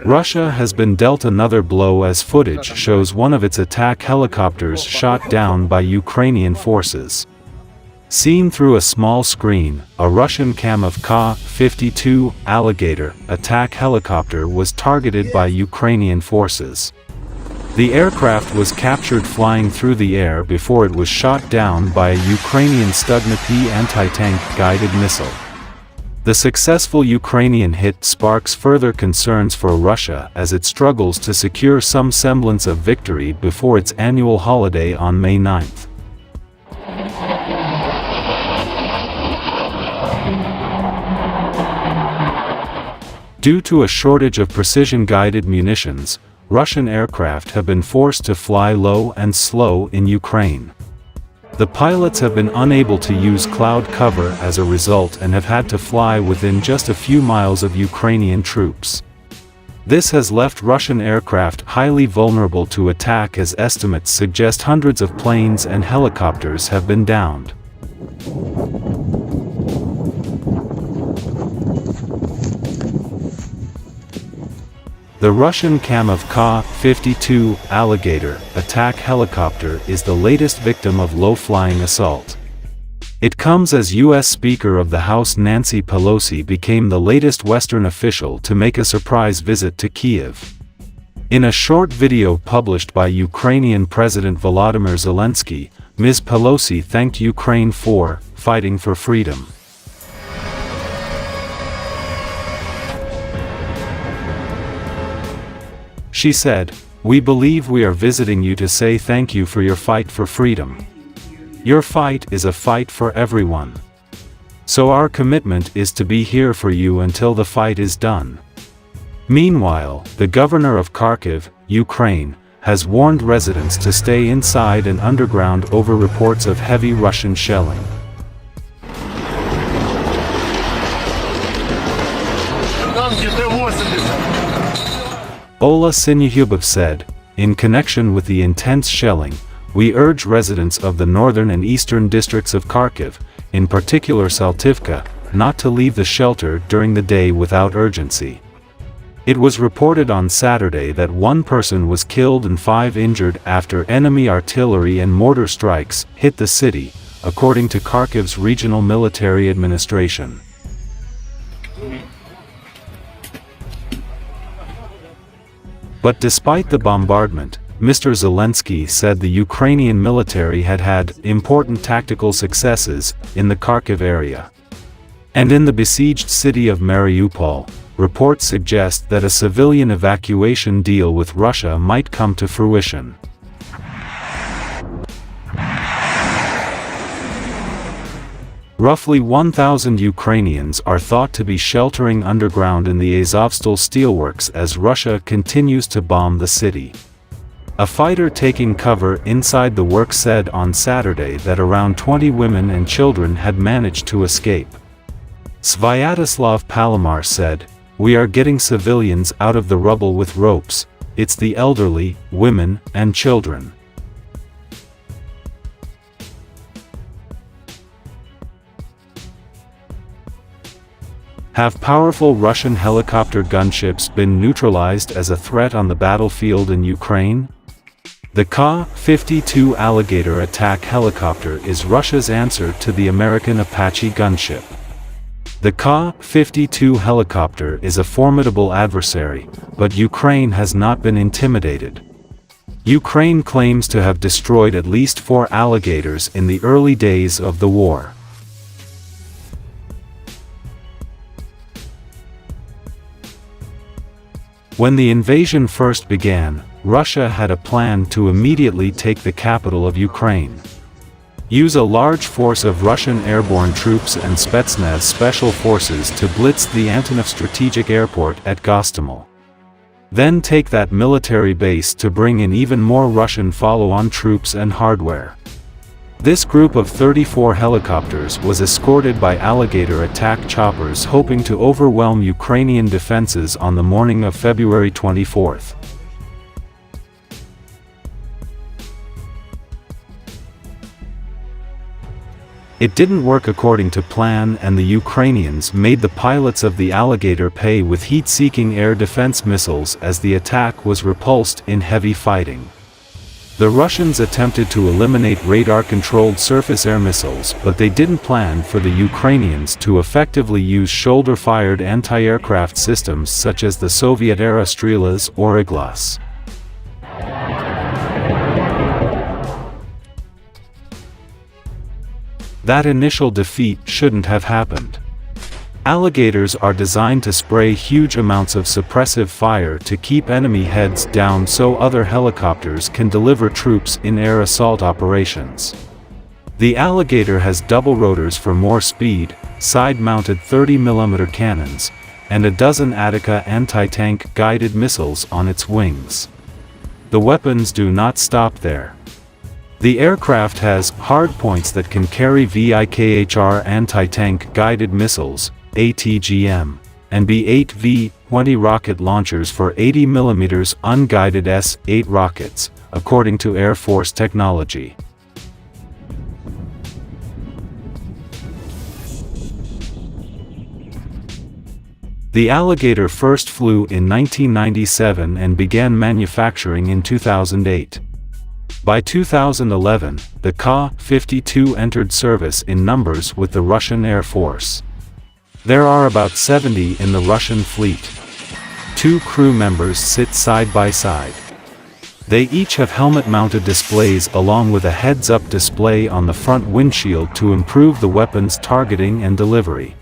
Russia has been dealt another blow as footage shows one of its attack helicopters shot down by Ukrainian forces. Seen through a small screen, a Russian Kamov Ka-52 Alligator attack helicopter was targeted by Ukrainian forces. The aircraft was captured flying through the air before it was shot down by a Ukrainian Stugna P anti-tank guided missile. The successful Ukrainian hit sparks further concerns for Russia as it struggles to secure some semblance of victory before its annual holiday on May 9th. Due to a shortage of precision-guided munitions, Russian aircraft have been forced to fly low and slow in Ukraine. The pilots have been unable to use cloud cover as a result and have had to fly within just a few miles of Ukrainian troops. This has left Russian aircraft highly vulnerable to attack as estimates suggest hundreds of planes and helicopters have been downed. The Russian Kamov Ka-52 Alligator attack helicopter is the latest victim of low-flying assault. It comes as U.S. Speaker of the House Nancy Pelosi became the latest Western official to make a surprise visit to Kyiv. In a short video published by Ukrainian President Volodymyr Zelensky, Ms. Pelosi thanked Ukraine for fighting for freedom. She said, "We believe we are visiting you to say thank you for your fight for freedom. Your fight is a fight for everyone. So our commitment is to be here for you until the fight is done." Meanwhile, the governor of Kharkiv, Ukraine, has warned residents to stay inside and underground over reports of heavy Russian shelling. Ola Sinyhubov said, "In connection with the intense shelling, we urge residents of the northern and eastern districts of Kharkiv, in particular Saltivka, not to leave the shelter during the day without urgency." It was reported on Saturday that one person was killed and 5 injured after enemy artillery and mortar strikes hit the city, according to Kharkiv's regional military administration. But despite the bombardment, Mr. Zelensky said the Ukrainian military had had important tactical successes in the Kharkiv area. And in the besieged city of Mariupol, reports suggest that a civilian evacuation deal with Russia might come to fruition. Roughly 1,000 Ukrainians are thought to be sheltering underground in the Azovstal steelworks as Russia continues to bomb the city. A fighter taking cover inside the works said on Saturday that around 20 women and children had managed to escape. Svyatoslav Palomar said, "We are getting civilians out of the rubble with ropes, it's the elderly, women, and children." Have powerful Russian helicopter gunships been neutralized as a threat on the battlefield in Ukraine? The Ka-52 Alligator attack helicopter is Russia's answer to the American Apache gunship. The Ka-52 helicopter is a formidable adversary, but Ukraine has not been intimidated. Ukraine claims to have destroyed at least 4 Alligators in the early days of the war. When the invasion first began, Russia had a plan to immediately take the capital of Ukraine. Use a large force of Russian airborne troops and Spetsnaz special forces to blitz the Antonov strategic airport at Gostomel. Then take that military base to bring in even more Russian follow-on troops and hardware. This group of 34 helicopters was escorted by Alligator attack choppers hoping to overwhelm Ukrainian defenses on the morning of February 24th. It didn't work according to plan, and the Ukrainians made the pilots of the Alligator pay with heat-seeking air defense missiles as the attack was repulsed in heavy fighting. The Russians attempted to eliminate radar-controlled surface air missiles, but they didn't plan for the Ukrainians to effectively use shoulder-fired anti-aircraft systems such as the Soviet-era Strelas or Iglas. That initial defeat shouldn't have happened. Alligators are designed to spray huge amounts of suppressive fire to keep enemy heads down so other helicopters can deliver troops in air assault operations. The Alligator has double rotors for more speed, side-mounted 30mm cannons, and a dozen Attica anti-tank guided missiles on its wings. The weapons do not stop there. The aircraft has hardpoints that can carry VIKHR anti-tank guided missiles, ATGM, and B-8 V-20 rocket launchers for 80mm unguided S-8 rockets, according to Air Force technology. The Alligator first flew in 1997 and began manufacturing in 2008. By 2011, the Ka-52 entered service in numbers with the Russian Air Force. There are about 70 in the Russian fleet. 2 crew members sit side by side. They each have helmet-mounted displays along with a heads-up display on the front windshield to improve the weapon's targeting and delivery.